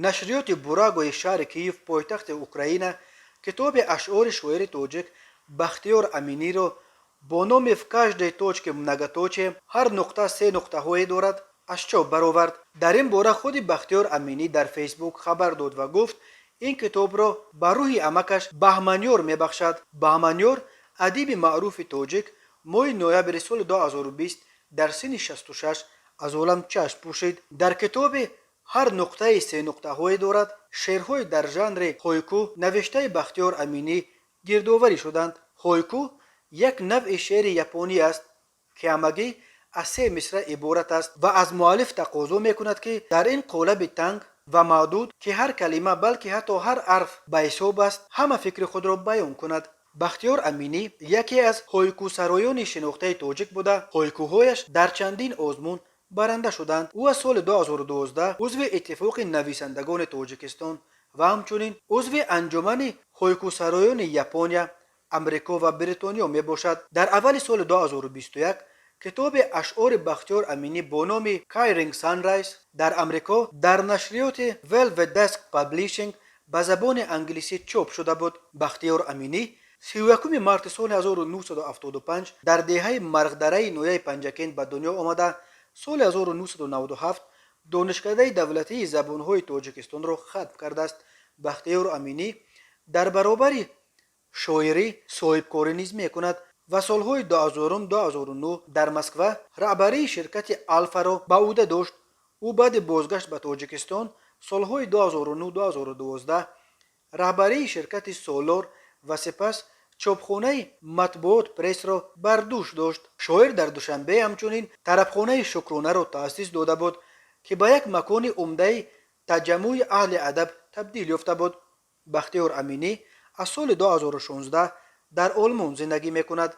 نشریات براگوی شهر کیف پایتخت اوکراین کتاب اشعار شاعر توجک بختیار امینی را با نام в каждой точке многоточие هر نقطه سه نقطه های دارد از چاپ برآورد. در این باره خود بختیار امینی در فیسبوک خبر داد و گفت این کتاب را به روح عمکش بهمنیار میبخشد. بهمنیار ادیب معروف توجک ماه نوامبر سال 2020 در سن 66 از عالم چشم پوشید. در کتاب هر نقطه سه نقطه های دارد شعرهای در ژانر هایکو نوشته بختیار امینی گردآوری شدند. هایکو یک نوع شعر ژاپنی است که همگی از سه مصرع عبارت است و از مؤلف تقاضا میکند که در این قالب تنگ و محدود که هر کلمه بلکه حتی هر حرف به حساب است همه فکر خود را بیان کند. بختیار امینی یکی از هایکو سرایان شناخته توجک بوده. هایکوهایش در چندین آزمون برنده شدند. او از سال 2012 عضو اتفاق نویسندگان تاجیکستان و همچنین عضو انجمن هایکو سرایان ژاپنیا، امریکا و بریتانیا می باشد. در اول سال 2021 کتاب اشعار بختیار امینی با نام کایرینگ سانرایز در امریکا در نشریات ولوت دسک پابلیشینگ به زبان انگلیسی چاپ شده بود. بختیار امینی 31 مارس سال 1975 در دهه مرغدره نویه پنجکین به دنیا آمده. سال 1997 دانشکده دولتی زبانهای تاجیکستان را ختم کرده است. بختیار امینی در برابر شاعری صاحبکاری نیز میکند و سالهای 2009 در مسکو رهبری شرکت آلفا را به عهده داشت. او بعد بازگشت به تاجیکستان سالهای 2009-2012 رهبری شرکت سولار و سپس چاپخانه مطبوعات پرس را بر دوش داشت. شاعر در دوشنبه همچنین طربخانه شکرانه را تأسیس داده بود که به یک مکان عمده تجمع اهل ادب تبدیل یافته بود. بختیار امینی از سال 2016 در آلمان زندگی میکند.